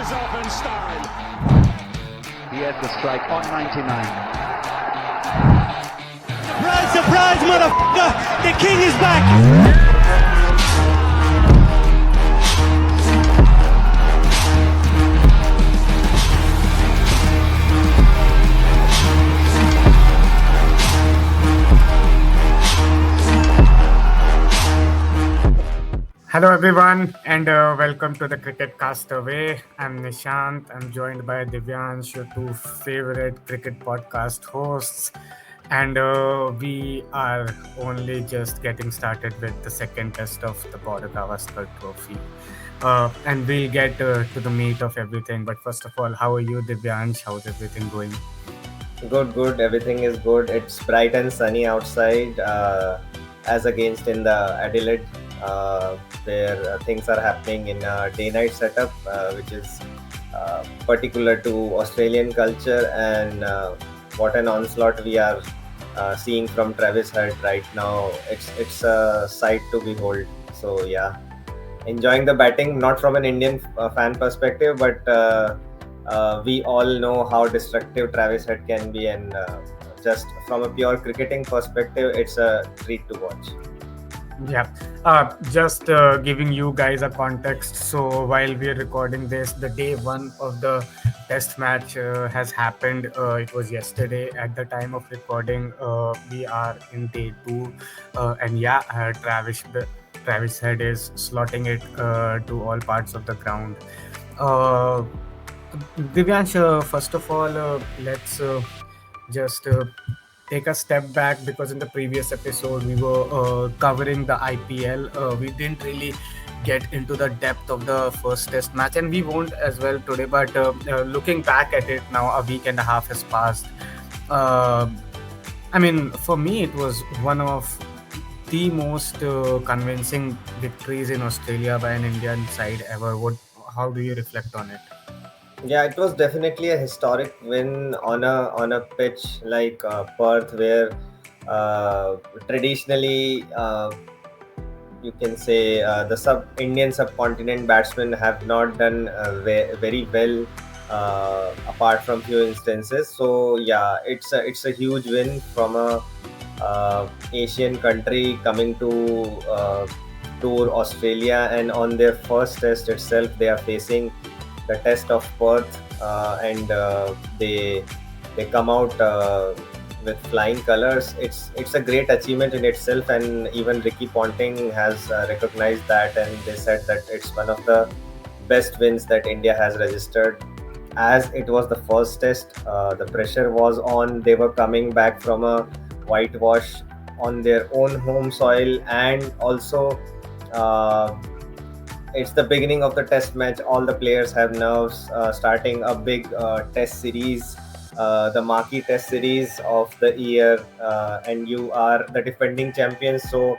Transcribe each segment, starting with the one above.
is off in style. He had the strike on 99. Surprise, surprise, motherfucker! The king is back! Hello everyone and welcome to the Cricket Castaway. I'm Nishant. I'm joined by Divyansh, your two favorite cricket podcast hosts. And we are only just getting started with the second test of the Border Gavaskar Trophy. And we'll get to the meat of everything. But first of all, how are you, Divyansh? How's everything going? Good. Everything is good. It's bright and sunny outside, as against in the Adelaide, where things are happening in a day-night setup, which is particular to Australian culture. And what an onslaught we are seeing from Travis Head right now. It's a sight to behold. So yeah, enjoying the batting, not from an Indian fan perspective, but we all know how destructive Travis Head can be, and just from a pure cricketing perspective, it's a treat to watch. Yeah, just giving you guys a context. So while we are recording this, the day one of the test match has happened. It was yesterday at the time of recording. We are in day two, and yeah, Travis Head is slotting it to all parts of the ground. Uh, Divyansh, first of all, let's just take a step back, because in the previous episode we were covering the IPL. We didn't really get into the depth of the first test match, and we won't as well today. But looking back at it now, a week and a half has passed. Uh, I mean, for me, it was one of the most convincing victories in Australia by an Indian side ever. How do you reflect on it? Yeah, it was definitely a historic win on a pitch like Perth, where traditionally you can say the Indian subcontinent batsmen have not done very well, apart from few instances. So yeah, it's a huge win from a Asian country coming to tour Australia, and on their first test itself, they are facing the test of Perth, and they come out with flying colors. It's a great achievement in itself, and even Ricky Ponting has recognized that, and they said that it's one of the best wins that India has registered. As it was the first test, the pressure was on. They were coming back from a whitewash on their own home soil, and also uh, it's the beginning of the test match. All the players have nerves, starting a big test series, the marquee test series of the year, and you are the defending champions. So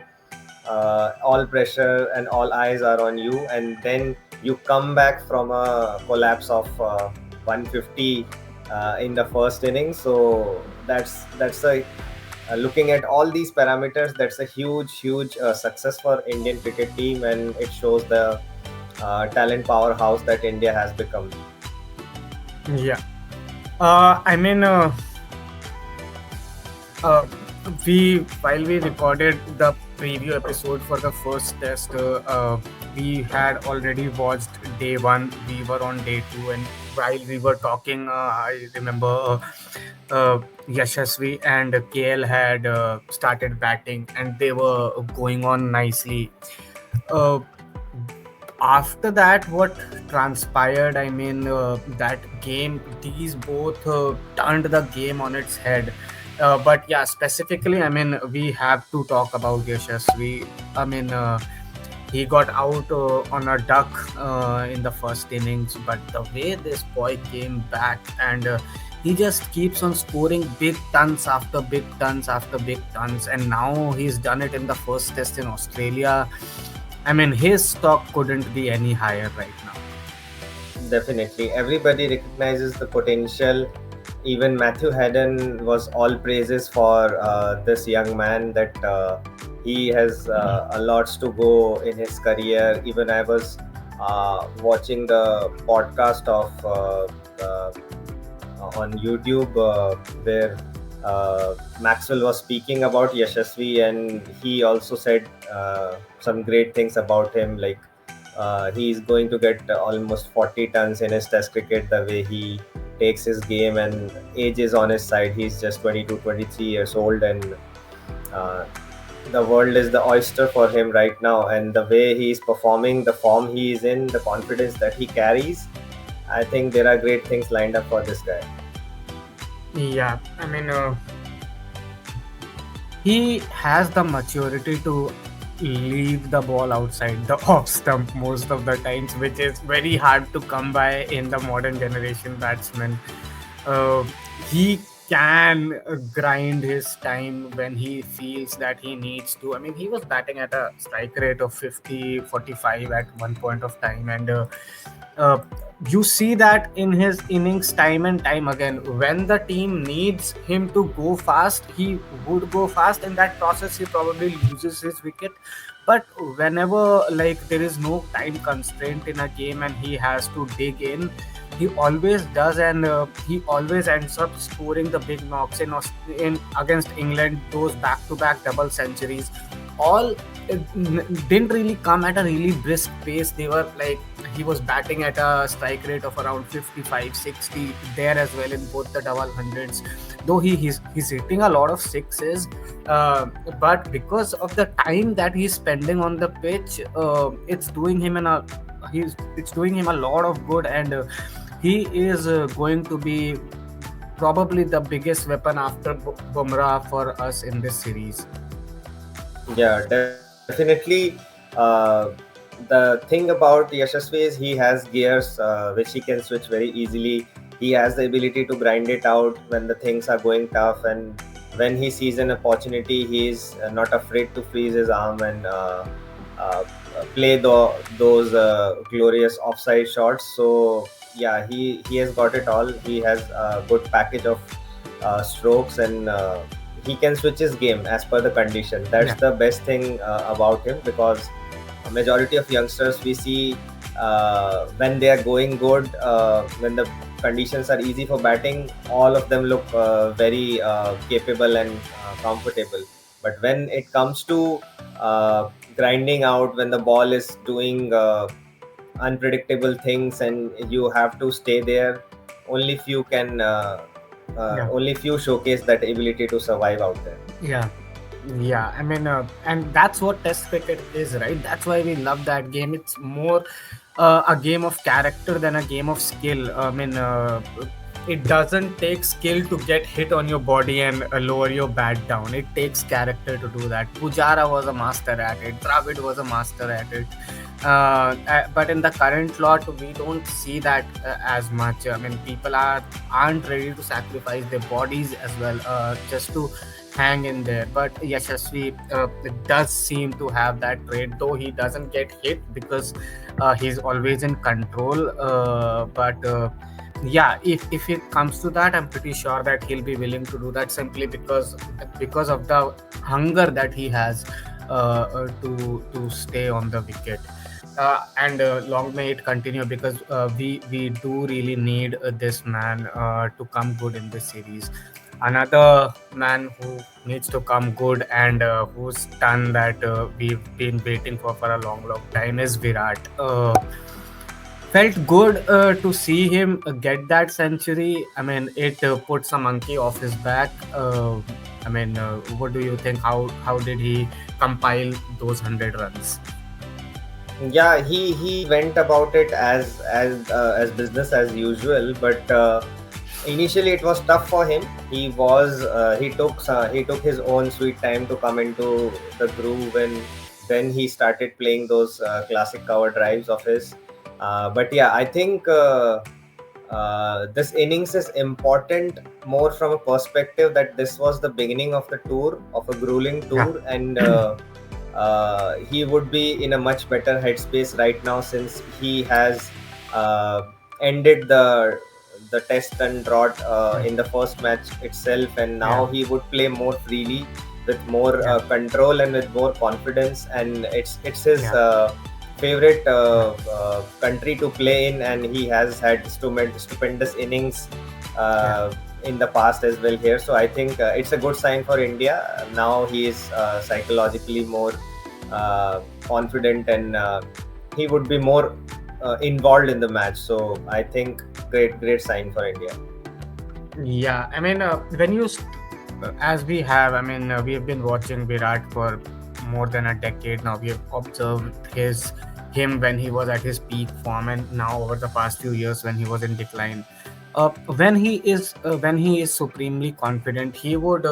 all pressure and all eyes are on you, and then you come back from a collapse of 150 in the first inning. So that's a looking at all these parameters, that's a huge success for Indian cricket team, and it shows the talent powerhouse that India has become. Yeah. I mean, uh, we while we recorded the preview episode for the first test, we had already watched day one. We were on day two, and while we were talking, I remember Yashasvi and KL had started batting, and they were going on nicely. Uh, After that, what transpired, I mean, that game, these both turned the game on its head. But yeah, specifically, I mean, we have to talk about Yashasvi. I mean, he got out on a duck in the first innings, but the way this boy came back, and he just keeps on scoring big tons after big tons after big tons, and now he's done it in the first test in Australia. I mean, his stock couldn't be any higher right now. Definitely, everybody recognizes the potential. Even Matthew Haddon was all praises for this young man, that he has a lots to go in his career. Even I was watching the podcast of uh, on YouTube where Maxwell was speaking about Yashasvi, and he also said some great things about him. Like he's going to get almost 40 tons in his Test cricket. The way he takes his game, and age is on his side. He's just 22, 23 years old, and uh, the world is the oyster for him right now. And the way he's performing, the form he is in, the confidence that he carries, I think there are great things lined up for this guy. Yeah, I mean, he has the maturity to leave the ball outside the off stump most of the times, which is very hard to come by in the modern generation batsman. uh, he can grind his time when he feels that he needs to. I mean, he was batting at a strike rate of 50-45 at one point of time, and uh, you see that in his innings time and time again. When the team needs him to go fast, he would go fast. In that process, he probably loses his wicket. But whenever like there is no time constraint in a game and he has to dig in, he always does, and he always ends up scoring the big knocks in against England. Those back-to-back double centuries, all didn't really come at a really brisk pace. They were like he was batting at a strike rate of around 55-60 there as well in both the double hundreds. Though he's hitting a lot of sixes, but because of the time that he's spending on the pitch, it's doing him a lot of good, and he is going to be probably the biggest weapon after Bumrah for us in this series. Yeah, definitely. The thing about Yashasvi is he has gears which he can switch very easily. He has the ability to grind it out when the things are going tough, and when he sees an opportunity, he is not afraid to freeze his arm and uh, play those glorious offside shots. So yeah, he has got it all. He has a good package of strokes, and he can switch his game as per the condition. That's the best thing about him, because a majority of youngsters we see when they are going good, when the conditions are easy for batting, all of them look very capable and comfortable. But when it comes to grinding out, when the ball is doing unpredictable things and you have to stay there, only few can only few showcase that ability to survive out there. Yeah, I mean, and that's what Test cricket is, right? That's why we love that game. It's more a game of character than a game of skill. I mean, it doesn't take skill to get hit on your body and lower your bat down. It takes character to do that. Pujara was a master at it. Dravid was a master at it. But in the current lot, we don't see that as much. I mean, people aren't ready to sacrifice their bodies as well just to hang in there. But Yashasvi does seem to have that trait, though he doesn't get hit because he's always in control. But yeah, if it comes to that, I'm pretty sure that he'll be willing to do that simply because of the hunger that he has to stay on the wicket. And long may it continue, because we do really need this man to come good in this series. Another man who needs to come good and whose turn that we've been waiting for a long time is Virat. Felt good to see him get that century. I mean, it puts a monkey off his back. I mean, what do you think? How did he compile those 100 runs? Yeah, he went about it as business as usual, but initially it was tough for him. He took his own sweet time to come into the groove, and then he started playing those classic cover drives of his. But yeah, I think this innings is important more from a perspective that this was the beginning of the tour, of a grueling tour, and he would be in a much better headspace right now, since he has ended the test and drought in the first match itself, and now he would play more freely with more control and with more confidence, and it's his favorite country to play in, and he has had stupendous innings in the past as well here. So I think it's a good sign for India. Now he is psychologically more confident, and he would be more involved in the match. So I think great sign for India. Yeah, I mean, as we have, I mean, we have been watching Virat for more than a decade now. We have observed him when he was at his peak form, and now over the past few years when he was in decline. When he is supremely confident, he would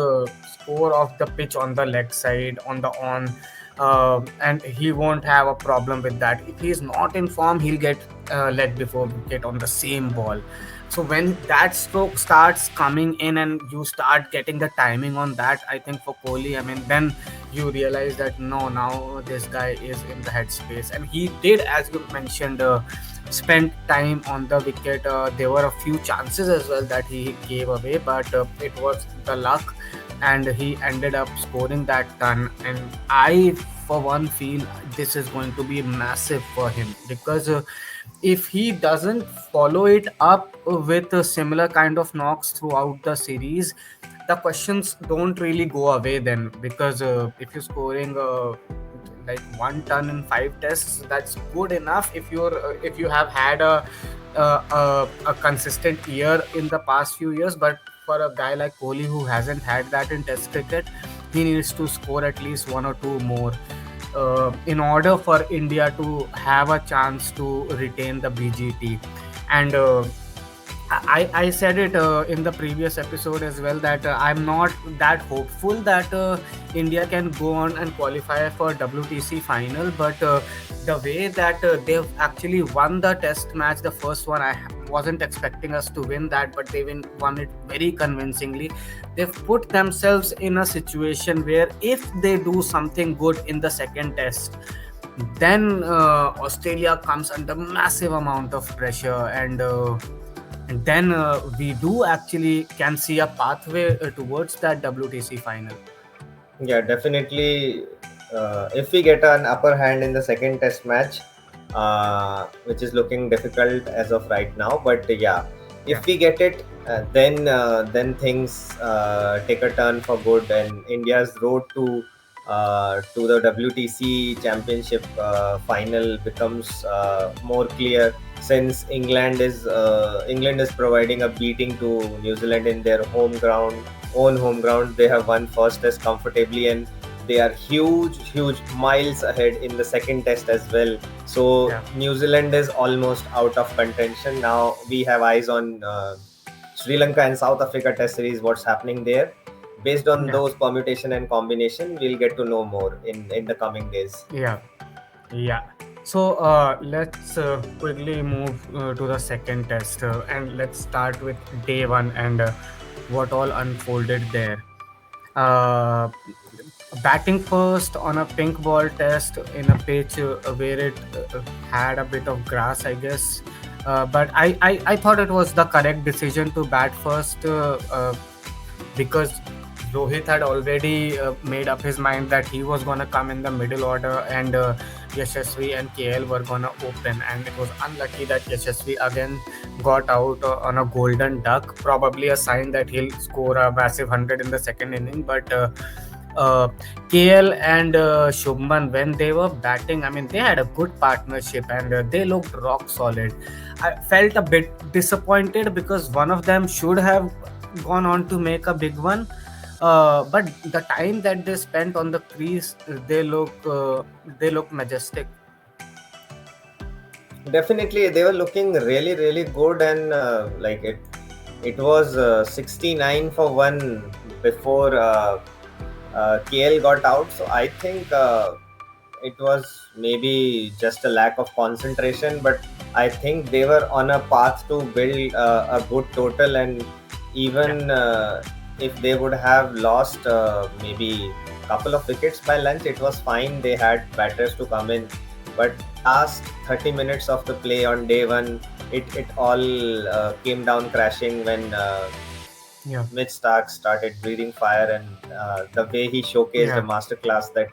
score off the pitch on the leg side, and he won't have a problem with that. If he is not in form, he'll get leg before wicket on the same ball. So when that stroke starts coming in and you start getting the timing on that, I think for Kohli, I mean, then you realize that no, now this guy is in the headspace, and he did, as you mentioned, spend time on the wicket. There were a few chances as well that he gave away, but it was the luck, and he ended up scoring that ton. And I, for one, feel this is going to be massive for him, because if he doesn't follow it up with a similar kind of knocks throughout the series, the questions don't really go away then, because if you're scoring like 1 ton in 5 tests, that's good enough if you have had a consistent year in the past few years. But for a guy like Kohli who hasn't had that in test cricket, he needs to score at least one or two more in order for India to have a chance to retain the BGT. And I said it in the previous episode as well, that I'm not that hopeful that India can go on and qualify for WTC final, but the way that they've actually won the test match, the first one, I wasn't expecting us to win that, but they won it very convincingly. They've put themselves in a situation where if they do something good in the second test, then Australia comes under massive amount of pressure, and then we do actually can see a pathway towards that WTC final. Yeah, definitely. If we get an upper hand in the second test match, which is looking difficult as of right now, but yeah, if we get it, then things take a turn for good, and India's road to the WTC Championship final becomes more clear, since England is providing a beating to New Zealand in their own home ground. They have won first test comfortably, and they are huge miles ahead in the second test as well. So New Zealand is almost out of contention. Now we have eyes on Sri Lanka and South Africa test series, what's happening there. Based on those permutation and combination, we'll get to know more in the coming days. Yeah. So let's quickly move to the second test, and let's start with day one and what all unfolded there. Uh, Batting first on a pink ball test in a pitch where it had a bit of grass, I guess. But I thought it was the correct decision to bat first, because Rohit had already made up his mind that he was going to come in the middle order, and Yashasvi and KL were going to open. And it was unlucky that Yashasvi again got out on a golden duck, probably a sign that he'll score a massive 100 in the second inning. But KL and Shubman, when they were batting, I mean, they had a good partnership, and they looked rock solid. I felt a bit disappointed because one of them should have gone on to make a big one. But the time that they spent on the crease, they look majestic. Definitely, they were looking really good, and like it was 69 for 1 before KL got out. So I think it was maybe just a lack of concentration, but I think they were on a path to build a good total, and even if they would have lost maybe a couple of wickets by lunch, it was fine. They had batters to come in, but last 30 minutes of the play on day one, it all came down crashing when Mitch Stark started breathing fire, and the way he showcased a masterclass that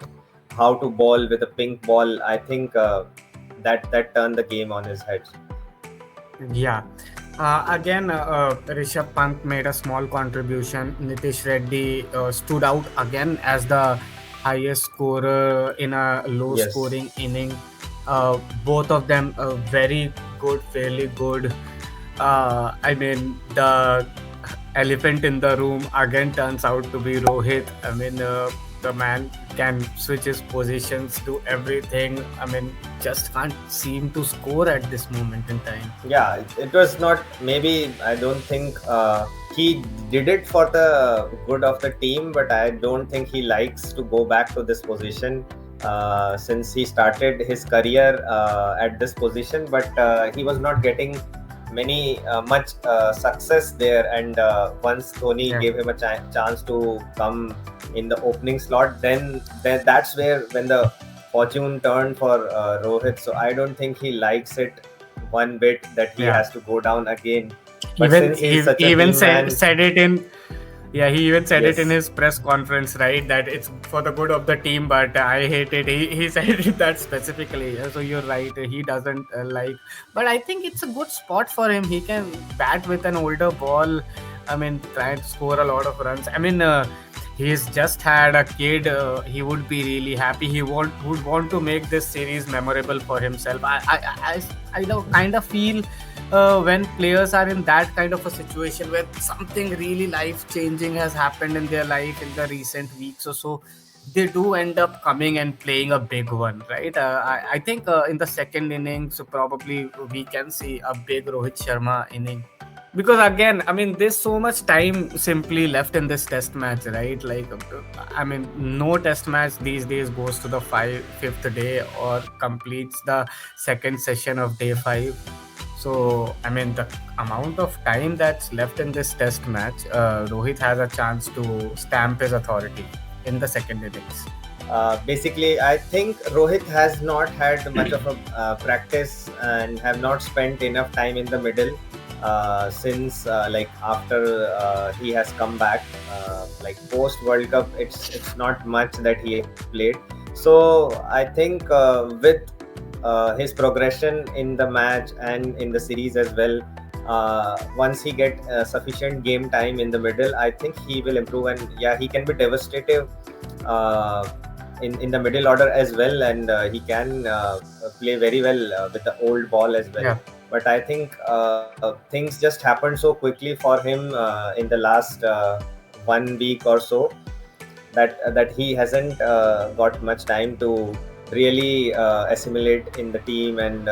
how to bowl with a pink ball. I think that turned the game on his head. Yeah. Again, Rishabh Pant made a small contribution. Nitish Reddy stood out again as the highest scorer in a low Yes. scoring inning. Both of them very good, fairly good. I mean, the elephant in the room again turns out to be Rohit. I mean, the man can switch his positions, do everything. I mean, just can't seem to score at this moment in time. Yeah, it was not, maybe I don't think he did it for the good of the team, but I don't think he likes to go back to this position since he started his career at this position, but he was not getting much success there, and once Tony Yeah. gave him a chance to come in the opening slot, then that's where when the fortune turned for Rohit. So I don't think he likes it one bit that he Yeah. has to go down again. But Even since he's such a even team said man, said it in yeah, he even said it in yes, his press conference, right? That it's for the good of the team, but I hate it. He said it that specifically. So you're right. He doesn't like, but I think it's a good spot for him. He can bat with an older ball. I mean, try to score a lot of runs. I mean, he's just had a kid. He would be really happy. Would want to make this series memorable for himself. I don't kind of feel when players are in that kind of a situation where something really life changing has happened in their life in the recent weeks or so, they do end up coming and playing a big one, right? I think in the second innings probably we can see a big Rohit Sharma inning, because again, I mean, there's so much time simply left in this test match, right? Like, I mean, no test match these days goes to the fifth day or completes the second session of day 5. So, I mean, the amount of time that's left in this test match, Rohit has a chance to stamp his authority in the second innings. basically, I think Rohit has not had much of a practice and have not spent enough time in the middle since like after he has come back. Like post World Cup, it's not much that he played. So I think with his progression in the match and in the series as well, once he get sufficient game time in the middle, I think he will improve, and yeah, he can be devastative uh, in the middle order as well, and he can play very well with the old ball as well. Yeah. But I think things just happened so quickly for him in the last 1 week or so, that he hasn't got much time to really assimilate in the team and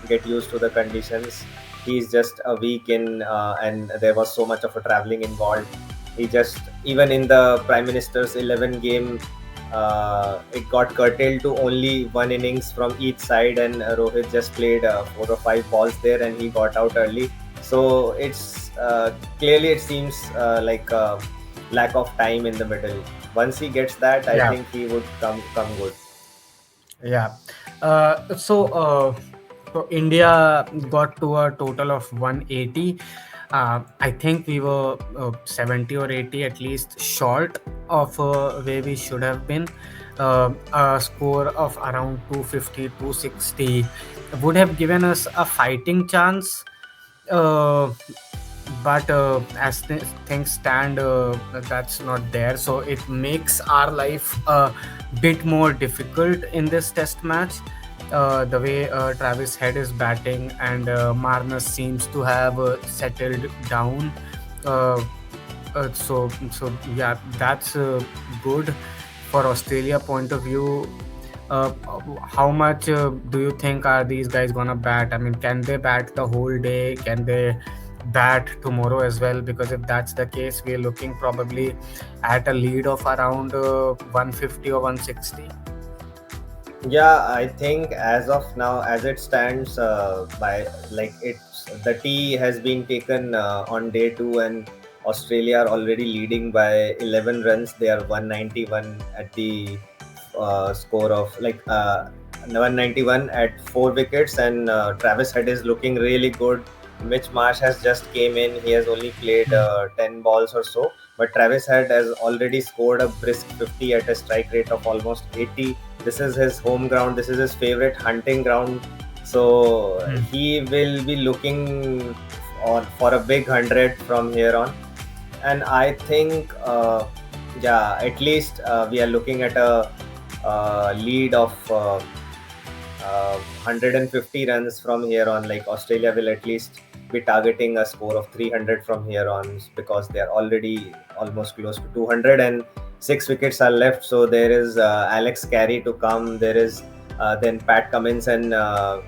get used to the conditions. He's just a week in, and there was so much of a traveling involved. He just, even in the Prime Minister's 11 game, it got curtailed to only one innings from each side, and Rohit just played 4 or 5 balls there, and he got out early. So it's clearly, it seems like a lack of time in the middle. Once he gets that, I Yeah. think he would come good. Yeah. So India got to a total of 180. I think we were 70 or 80 at least short of where we should have been. A score of around 250, 260 would have given us a fighting chance. Uh, but as things stand, that's not there. So it makes our life a bit more difficult in this test match. The way Travis Head is batting, and Marnus seems to have settled down. Uh, so yeah, that's good for Australia point of view. Uh, how much do you think are these guys gonna bat? I mean, can they bat the whole day? Can they bat tomorrow as well? Because if that's the case, we're looking probably at a lead of around 150 or 160. Yeah, I think as of now, as it stands, by like it's the tea has been taken on day 2, and Australia are already leading by 11 runs. They are 191 at the score of like 191 at 4 wickets, and Travis Head is looking really good. Mitch Marsh has just came in. He has only played 10 balls or so, but Travis Head has already scored a brisk 50 at a strike rate of almost 80. This is his home ground. This is his favorite hunting ground. So Hmm. he will be looking on for a big 100 from here on. And I think, yeah, at least we are looking at a lead of 150 runs from here on. Like Australia will at least be targeting a score of 300 from here on, because they are already almost close to 200 and 6 wickets are left. So there is Alex Carey to come. There is then Pat Cummins and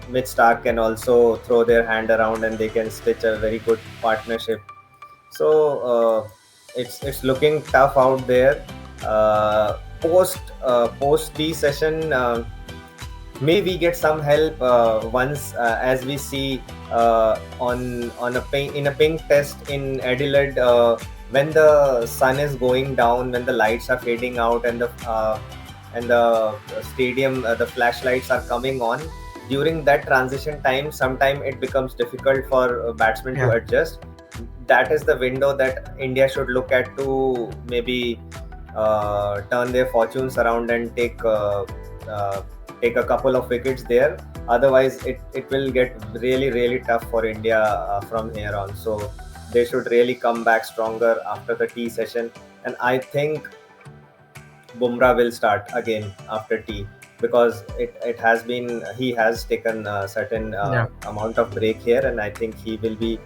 Mitch Stark can also throw their hand around, and they can stitch a very good partnership. So it's looking tough out there. Post T session, maybe we get some help once, as we see in a pink test in Adelaide, when the sun is going down, when the lights are fading out, and the stadium, the flashlights are coming on. During that transition time, sometime it becomes difficult for batsmen to Yeah. adjust. That is the window that India should look at to maybe turn their fortunes around and take a couple of wickets there. Otherwise, it will get really, really tough for India from here on. So they should really come back stronger after the tea session. And I think Bumrah will start again after tea, because it has been, he has taken a certain Yeah. amount of break here, and I think he will be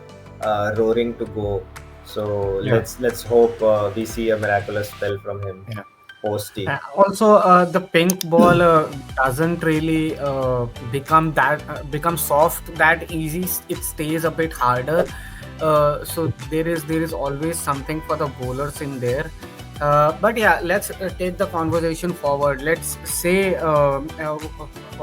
roaring to go. So Yeah. let's hope we see a miraculous spell from him Yeah. post tea. Also, the pink ball doesn't really become soft that easy. It stays a bit harder. So there is always something for the bowlers in there. But yeah, let's take the conversation forward. Let's say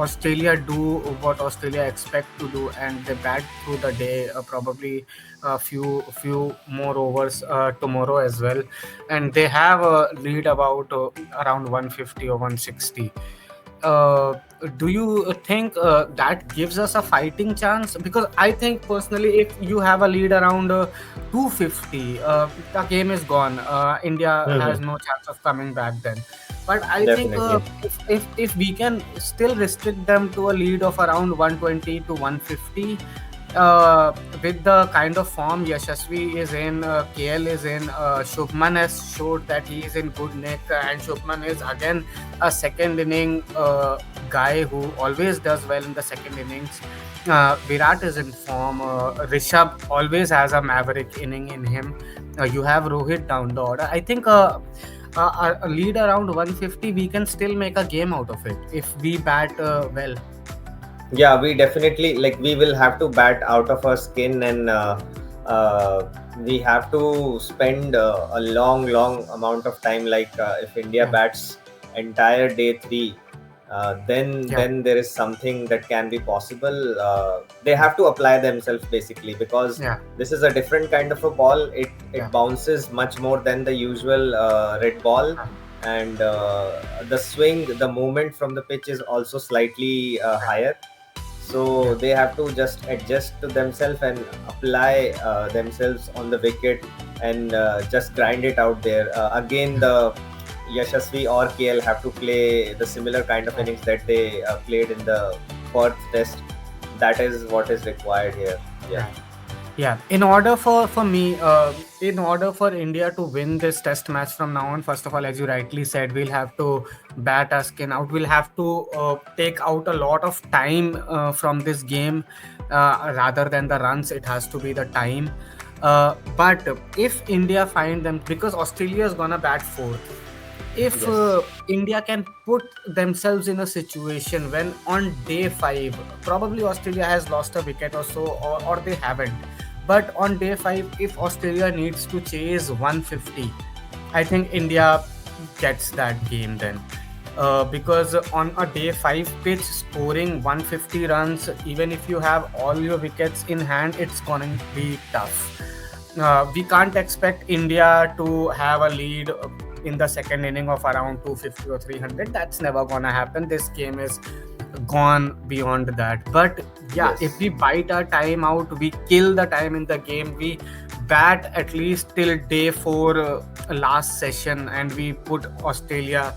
Australia do what Australia expect to do, and they bat through the day. Probably a few more overs tomorrow as well, and they have a lead about around 150 or 160. uh, do you think that gives us a fighting chance? Because I think personally, if you have a lead around 250, the game is gone. India has Mhm. no chance of coming back then. But I think Definitely. if we can still restrict them to a lead of around 120 to 150, uh, with the kind of form Yashasvi is in, KL is in, Shubman has showed that he is in good nick, and Shubman is again a second inning guy who always does well in the second innings. Virat is in form. Rishabh always has a maverick inning in him. You have Rohit down the order. I think a lead around 150, we can still make a game out of it if we bat well. Yeah, we definitely, like, we will have to bat out of our skin, and we have to spend a long amount of time. Like if India Yeah. bats entire day 3, then Yeah. there is something that can be possible. They have to apply themselves, basically, because Yeah. this is a different kind of a ball. It Yeah. bounces much more than the usual red ball, and the swing, the movement from the pitch is also slightly higher. So Yeah. they have to just adjust to themselves and apply themselves on the wicket, and just grind it out there. Again, the Yashasvi or KL have to play the similar kind of innings that they played in the Perth test. That is what is required here. Yeah. Yeah, in order for me, in order for India to win this test match from now on, first of all, as you rightly said, we'll have to bat our skin out. We'll have to take out a lot of time from this game, rather than the runs. It has to be the time. But if India find them, because Australia is gonna bat fourth, if Yes. India can put themselves in a situation when on day 5, probably Australia has lost a wicket or so, or they haven't, but on day 5, if Australia needs to chase 150, I think India gets that game then. Because on a day 5 pitch, scoring 150 runs, even if you have all your wickets in hand, it's going to be tough. We can't expect India to have a lead in the second inning of around 250 or 300. That's never gonna happen. This game is gone beyond that. But yeah, Yes. if we bite our time out, we kill the time in the game, we bat at least till day 4, last session, and we put Australia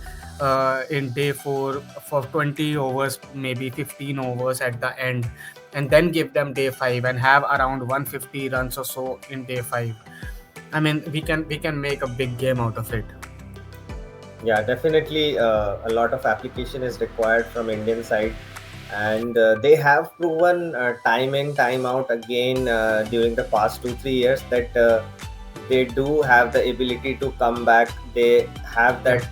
in day 4 for 20 overs, maybe 15 overs at the end, and then give them day 5 and have around 150 runs or so in day 5. I mean, we can make a big game out of it. Yeah, definitely a lot of application is required from Indian side, and they have proven time in time out again during the past 2 3 years that they do have the ability to come back. They have that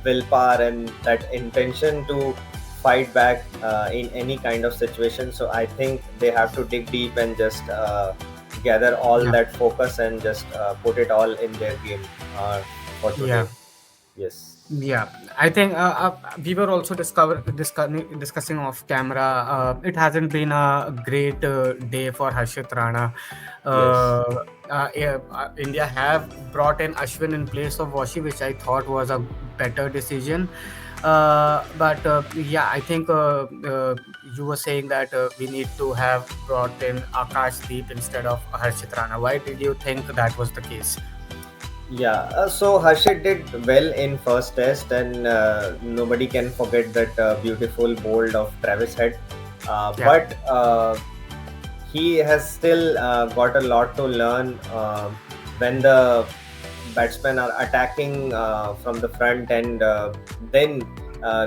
willpower and that intention to fight back in any kind of situation. So I think they have to dig deep and just gather all Yeah. that focus and just put it all in their game for today. Yeah. Yes. Yeah, I think we were also discussing off camera. It hasn't been a great day for Harshit Rana. Yes. India have brought in Ashwin in place of Washi, which I thought was a better decision. But yeah, I think you were saying that we need to have brought in Akash Deep instead of Harshit Rana. Why did you think that was the case? Yeah, so Harshit did well in first test, and nobody can forget that beautiful bold of Travis Head. Yeah. But he has still got a lot to learn when the batsmen are attacking from the front, and then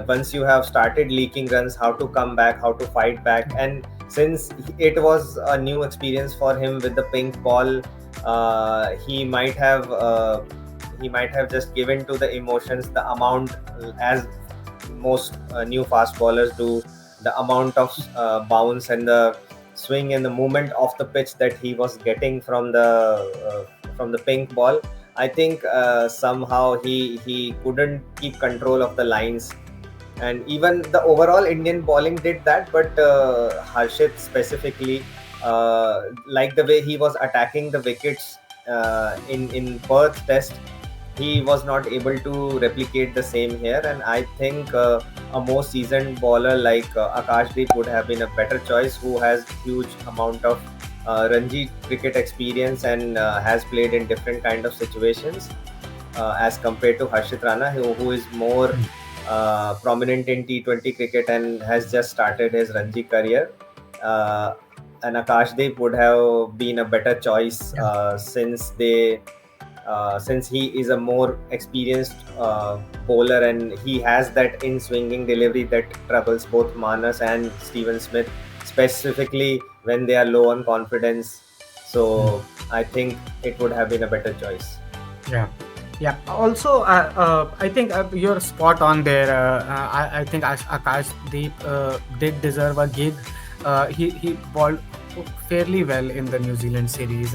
once you have started leaking runs, how to come back, how to fight back. And since it was a new experience for him with the pink ball, he might have just given to the emotions the amount, as most new fast bowlers do, the amount of bounce and the swing and the movement of the pitch that he was getting from the pink ball. I think somehow he couldn't keep control of the lines, and even the overall Indian bowling did that. But Harshit specifically, like the way he was attacking the wickets in Perth Test, he was not able to replicate the same here. And I think a more seasoned bowler like Akashdeep would have been a better choice, who has huge amount of Ranji cricket experience and has played in different kind of situations as compared to Harshit Rana, who is more prominent in T20 cricket and has just started his Ranji career. And Akashdeep would have been a better choice since he is a more experienced bowler, and he has that in swinging delivery that troubles both Manas and Steven Smith, specifically when they are low on confidence. So I think it would have been a better choice. Yeah. Yeah. Also, I think you're spot on there. I think Akash Deep did deserve a gig. He bowled fairly well in the New Zealand series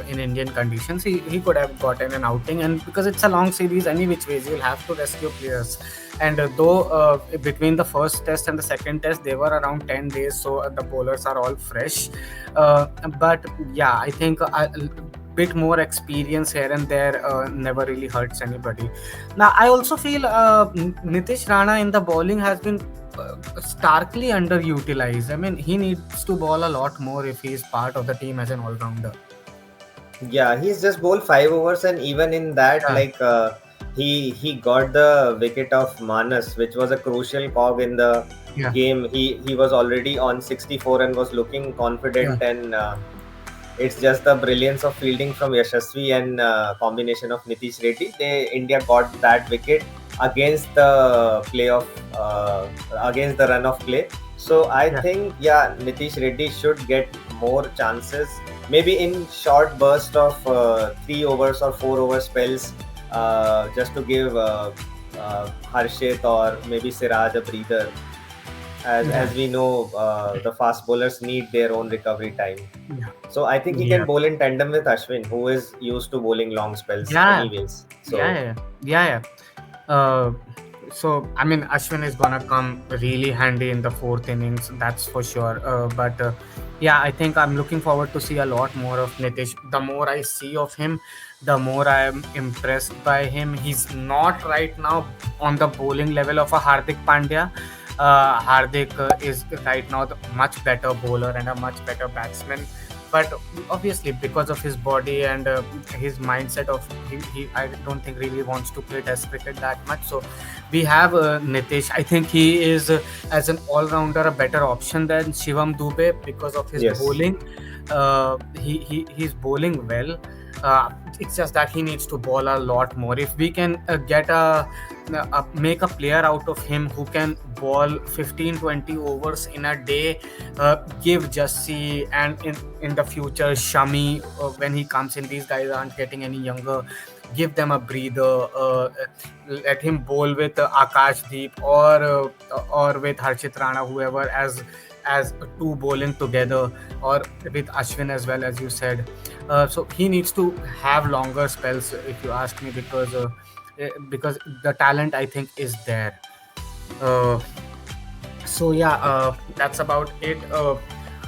in Indian conditions. He could have gotten an outing, and because it's a long series, any which ways you'll have to rescue players. And though between the first test and the second test, they were around 10 days, so the bowlers are all fresh. But yeah, I think bit more experience here and there never really hurts anybody. Now, I also feel Nitish Rana in the bowling has been starkly underutilized. I mean, he needs to bowl a lot more if he is part of the team as an all-rounder. Yeah, he's just bowled 5 overs, and even in that, Yeah. like he got the wicket of Manas, which was a crucial cog in the Yeah. game. He was already on 64 and was looking confident, and it's just the brilliance of fielding from Yashasvi and combination of Nitish Reddy. India got that wicket against the play of against the run of play. So I Yeah. think Nitish Reddy should get more chances, maybe in short burst of 3 overs or 4 over spells, just to give Harshit or maybe Siraj a breather. As we know, the fast bowlers need their own recovery time. Yeah. So I think he Yeah. can bowl in tandem with Ashwin, who is used to bowling long spells Yeah. anyways. So Yeah. So I mean, Ashwin is gonna come really handy in the fourth innings, that's for sure. But yeah, I think I'm looking forward to see a lot more of Nitish. The more I see of him, the more I am impressed by him. He's not right now on the bowling level of a Hardik Pandya. Hardik is right now the much better bowler and a much better batsman. but obviously because of his body and his mindset of he I don't think really wants to play test cricket that much. So we have Nitish. I think he is as an all-rounder a better option than Shivam Dube because of his Yes. bowling. He's bowling well. It's just that he needs to bowl a lot more. If we can get make a player out of him who can bowl 15-20 overs in a day, give Jassi and in the future Shami, when he comes in, these guys aren't getting any younger, give them a breather. Let him bowl with Akash Deep or with Harshit Rana, whoever, as two bowling together, or with Ashwin as well, as you said. So he needs to have longer spells, if you ask me, because the talent I think is there. Uh, so yeah, that's about it.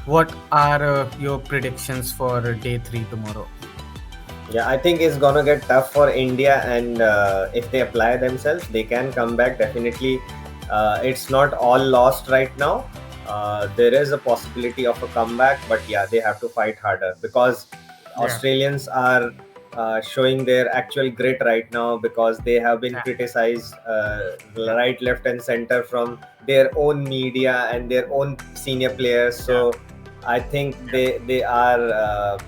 What are your predictions for day 3 tomorrow? Yeah, I think it's gonna get tough for India, and if they apply themselves, they can come back definitely. It's not all lost right now. There is a possibility of a comeback, but yeah, they have to fight harder because Yeah. Australians are showing their actual grit right now because they have been Yeah. criticized right, left, and center from their own media and their own senior players. So I think they are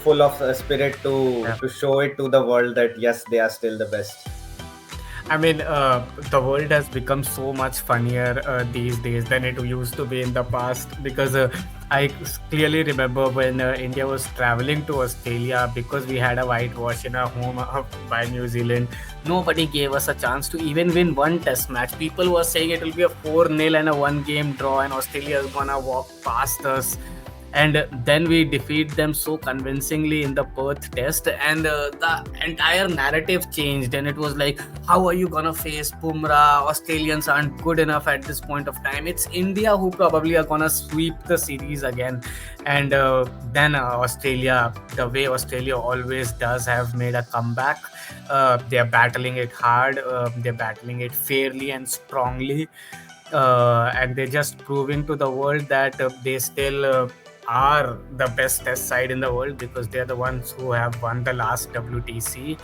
full of spirit to show it to the world that yes, they are still the best. I mean, the world has become so much funnier these days than it used to be in the past, because I clearly remember when India was traveling to Australia, because we had a whitewash in our home by New Zealand. Nobody gave us a chance to even win one test match. People were saying it will be a 4-0 and a 1-game draw, and Australia is gonna walk past us. And then we defeat them so convincingly in the Perth test, and the entire narrative changed, and it was like, how are you gonna face Bumrah? Australians aren't good enough at this point of time. It's India who probably are gonna sweep the series again. And then Australia, the way Australia always does, have made a comeback. They're battling it hard, they're battling it fairly and strongly, and they're just proving to the world that they still are the best test side in the world, because they're the ones who have won the last WTC.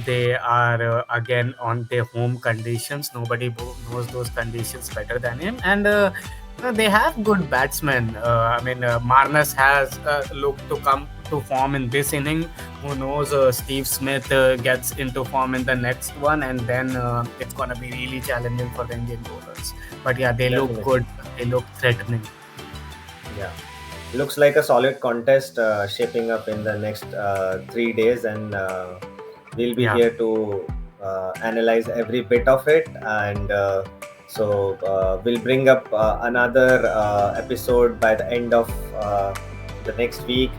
They are again on their home conditions. Nobody knows those conditions better than him, and they have good batsmen. I mean, Marnus has looked to come to form in this inning. Who knows? Steve Smith gets into form in the next one, and then it's gonna be really challenging for the Indian bowlers. But yeah, they look Definitely. good. They look threatening. Yeah, looks like a solid contest shaping up in the next 3 days, and we'll be here to analyze every bit of it. And we'll bring up another episode by the end of the next week.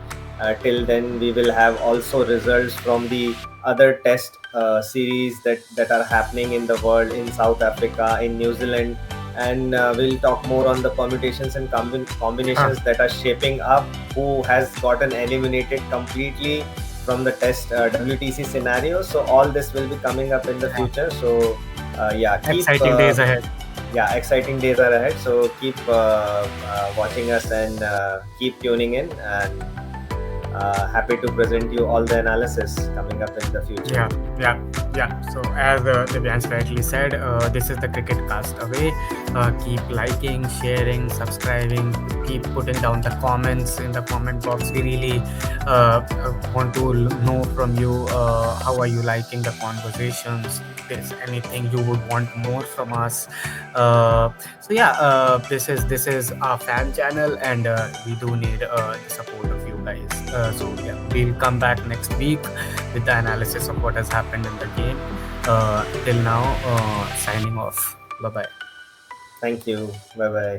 Till then, we will have also results from the other test series that are happening in the world, in South Africa, in New Zealand, and we'll talk more on the permutations and combinations that are shaping up, who has gotten eliminated completely from the test WTC scenario. So all this will be coming up in the future. So keep Exciting days ahead. Yeah, exciting days are ahead. So keep watching us, and keep tuning in, and happy to present you all the analysis coming up in the future. Yeah. So as Divyansh rightly said, this is the Cricket Cast Away. Keep liking, sharing, subscribing. Keep putting down the comments in the comment box. We really want to know from you. How are you liking the conversations? If there's anything you would want more from us. This is our fan channel, and we do need the support of you guys. We'll come back next week with the analysis of what has happened in the game. Till now, signing off. Bye bye. Thank you. Bye bye.